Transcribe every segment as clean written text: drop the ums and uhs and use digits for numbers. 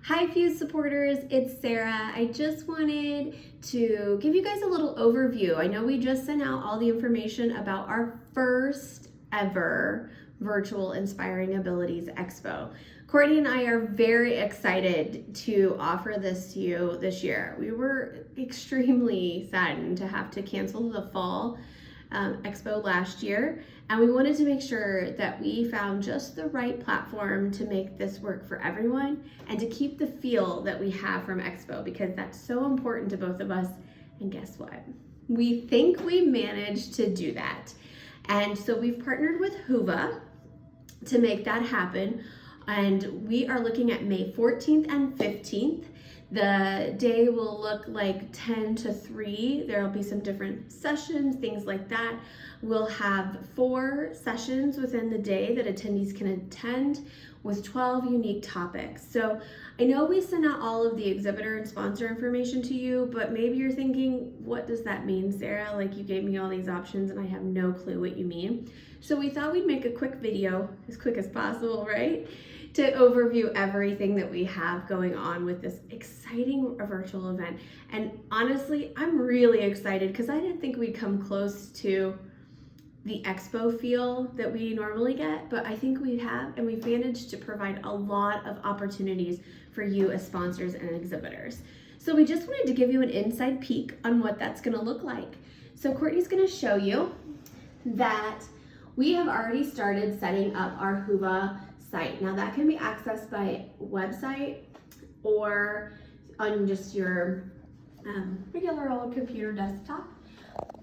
Hi Fuse supporters, it's Sarah. I just wanted to give you guys a little overview. I know we just sent out all the information about our first ever virtual Inspiring Abilities Expo. Courtney and I are very excited to offer this to you this year. We were extremely saddened to have to cancel the fall Expo last year, and we wanted to make sure that we found just the right platform to make this work for everyone and to keep the feel that we have from Expo, because that's so important to both of us. And guess what? We think we managed to do that. And so we've partnered with Whova to make that happen. And we are looking at May 14th and 15th. The day will look like 10 to 3. There will be some different sessions, things like that. We'll have 4 sessions within the day that attendees can attend with 12 unique topics. So I know we sent out all of the exhibitor and sponsor information to you, but maybe you're thinking, what does that mean, Sarah? Like, you gave me all these options and I have no clue what you mean. So we thought we'd make a quick video, as quick as possible, right? To overview everything that we have going on with this exciting virtual event. And honestly, I'm really excited because I didn't think we'd come close to the Expo feel that we normally get, but I think we have, and we've managed to provide a lot of opportunities for you as sponsors and exhibitors. So we just wanted to give you an inside peek on what that's gonna look like. So Courtney's gonna show you that we have already started setting up our Whova site. Now that can be accessed by website or on just your regular old computer desktop,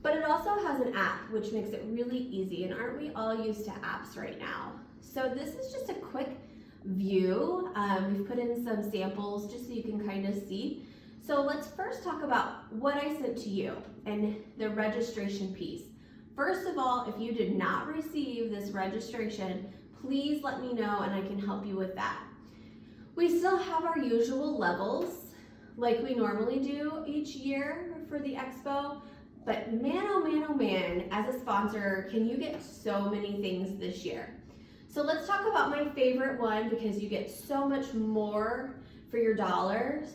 but it also has an app which makes it really easy, and aren't we all used to apps right now? So this is just a quick view. We've put in some samples just so you can kind of see. So let's first talk about what I sent to you and the registration piece. First of all, if you did not receive this registration, please let me know and I can help you with that. We still have our usual levels like we normally do each year for the Expo, but man, oh man, oh man, as a sponsor, can you get so many things this year? So let's talk about my favorite one, because you get so much more for your dollars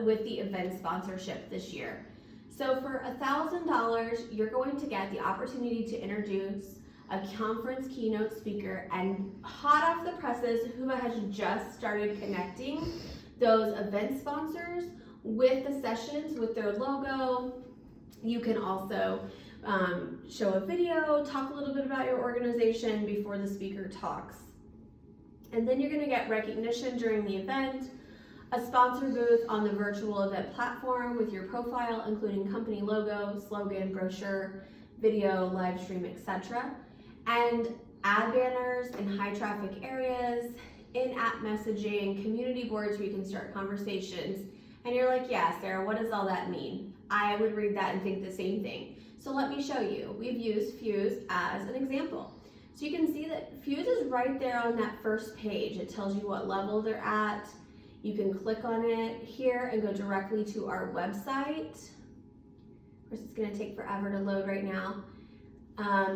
with the event sponsorship this year. So for $1,000, you're going to get the opportunity to introduce a conference keynote speaker, and hot off the presses, Whova has just started connecting those event sponsors with the sessions with their logo. You can also show a video, talk a little bit about your organization before the speaker talks. And then you're gonna get recognition during the event, a sponsor booth on the virtual event platform with your profile, including company logo, slogan, brochure, video, live stream, etc. And ad banners in high traffic areas, in-app messaging, community boards where you can start conversations. And you're like, yeah, Sarah, what does all that mean? I would read that and think the same thing. So let me show you. We've used Fuse as an example. So you can see that Fuse is right there on that first page. It tells you what level they're at. You can click on it here and go directly to our website. Of course, it's gonna take forever to load right now.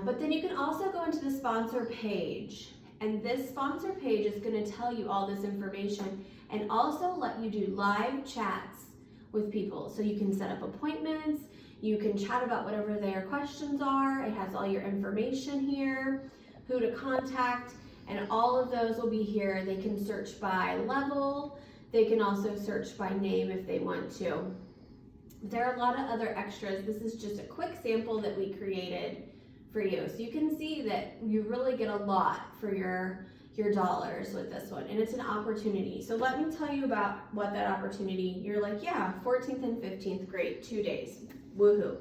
But then you can also go into the sponsor page, and this sponsor page is going to tell you all this information and also let you do live chats with people. So you can set up appointments, you can chat about whatever their questions are. It has all your information here, who to contact, and all of those will be here. They can search by level. They can also search by name if they want to. There are a lot of other extras. This is just a quick sample that we created for you. So you can see that you really get a lot for your dollars with this one, and it's an opportunity. So let me tell you about what that opportunity, you're like, yeah, 14th and 15th, great, 2 days, woohoo.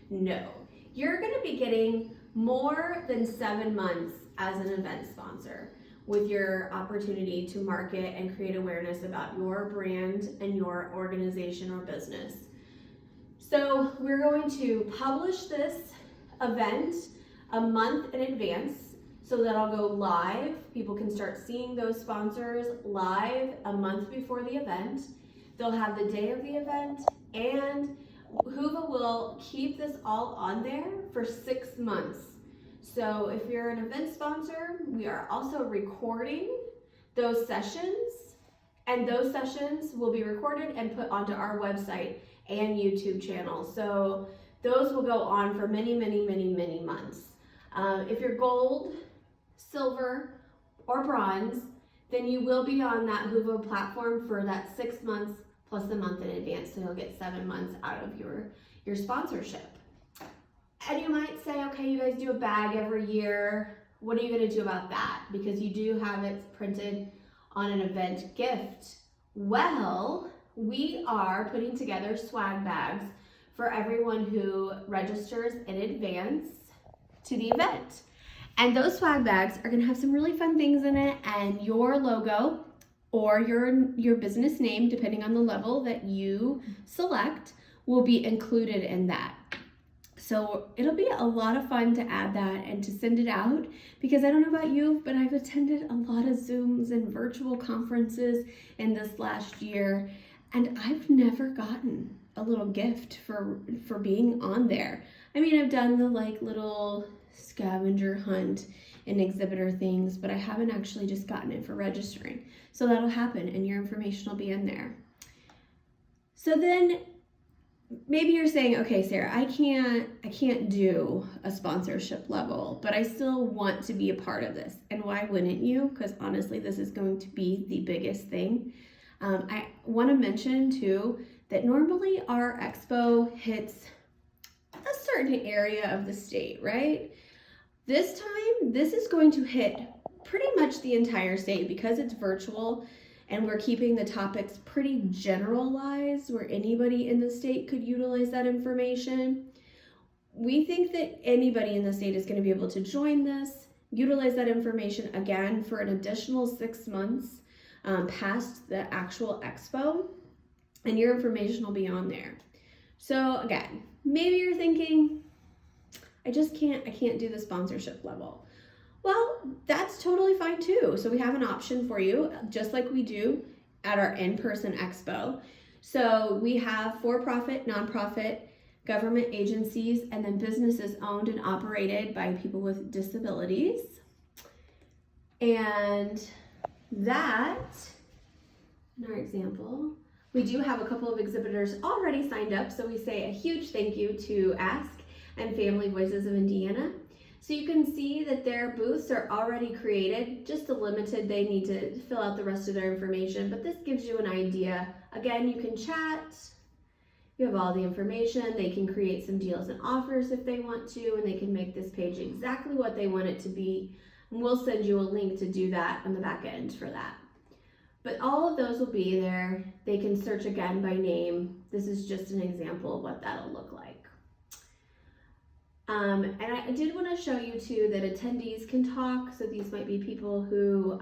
No, you're gonna be getting more than 7 months as an event sponsor with your opportunity to market and create awareness about your brand and your organization or business. So we're going to publish this event a month in advance, so that I'll go live. People can start seeing those sponsors live a month before the event. They'll have the day of the event, and Whova will keep this all on there for 6 months. So if you're an event sponsor, we are also recording those sessions And those sessions will be recorded and put onto our website and YouTube channel. So those will go on for many, many, many, many months. If you're gold, silver, or bronze, then you will be on that Huvo platform for that 6 months plus a month in advance. So you'll get 7 months out of your sponsorship. And you might say, okay, you guys do a bag every year. What are you gonna do about that? Because you do have it printed on an event gift. Well, we are putting together swag bags for everyone who registers in advance to the event. And those swag bags are gonna have some really fun things in it, and your logo or your business name, depending on the level that you select, will be included in that. So it'll be a lot of fun to add that and to send it out, because I don't know about you, but I've attended a lot of Zooms and virtual conferences in this last year, and I've never gotten a little gift for being on there. I mean, I've done the like little scavenger hunt and exhibitor things, but I haven't actually just gotten it for registering. So that'll happen, and your information will be in there. So then maybe you're saying, okay, Sarah, I can't do a sponsorship level, but I still want to be a part of this. And why wouldn't you? Because honestly, this is going to be the biggest thing. I want to mention too that normally our expo hits a certain area of the state, right? This time, this is going to hit pretty much the entire state because it's virtual. And we're keeping the topics pretty generalized where anybody in the state could utilize that information. We think that anybody in the state is going to be able to join this, utilize that information again for an additional 6 months past the actual expo, and your information will be on there. So again, maybe you're thinking, I can't do the sponsorship level. Well, that's totally fine too. So we have an option for you, just like we do at our in-person expo. So we have for-profit, nonprofit, government agencies, and then businesses owned and operated by people with disabilities. And that, in our example, we do have a couple of exhibitors already signed up. So we say a huge thank you to Ask and Family Voices of Indiana. So you can see that their booths are already created, just a limited, they need to fill out the rest of their information, but this gives you an idea. Again, you can chat, you have all the information, they can create some deals and offers if they want to, and they can make this page exactly what they want it to be. And we'll send you a link to do that on the back end for that. But all of those will be there. They can search again by name. This is just an example of what that'll look like. And I did want to show you too that attendees can talk. So these might be people who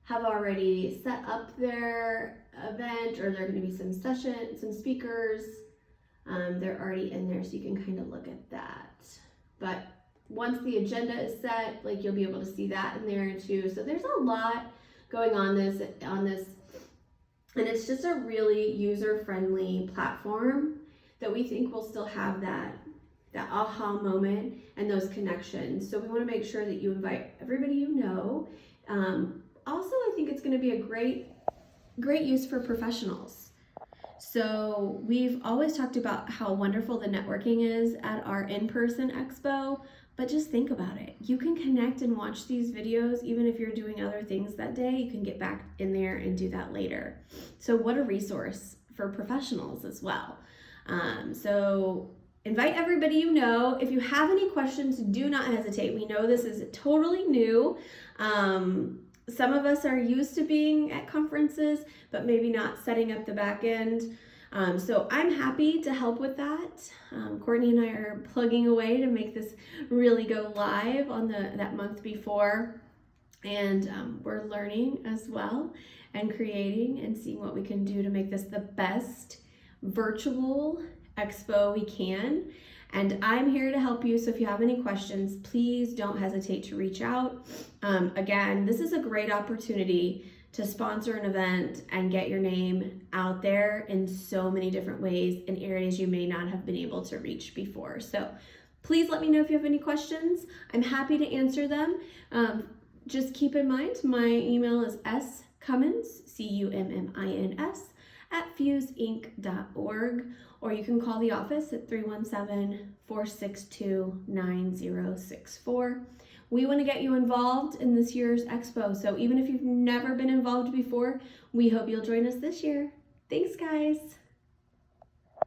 have already set up their event, or there are going to be some speakers. They're already in there, so you can kind of look at that. But once the agenda is set, like you'll be able to see that in there too. So there's a lot going on this, and it's just a really user-friendly platform that we think will still have that aha moment and those connections. So we want to make sure that you invite everybody you know. Also, I think it's going to be a great use for professionals. So we've always talked about how wonderful the networking is at our in-person expo, but just think about it. You can connect and watch these videos even if you're doing other things that day. You can get back in there and do that later. So what a resource for professionals as well. So invite everybody you know. If you have any questions, do not hesitate. We know this is totally new. Some of us are used to being at conferences, but maybe not setting up the back end. So I'm happy to help with that. Courtney and I are plugging away to make this really go live on that month before. And we're learning as well and creating and seeing what we can do to make this the best virtual expo we can. And I'm here to help you. So if you have any questions, please don't hesitate to reach out. Again, this is a great opportunity to sponsor an event and get your name out there in so many different ways in areas you may not have been able to reach before. So please let me know if you have any questions. I'm happy to answer them. just keep in mind, my email is scummins, cummins, at fuseinc.org, or you can call the office at 317-462-9064. We want to get you involved in this year's Expo, so even if you've never been involved before, we hope you'll join us this year. Thanks, guys.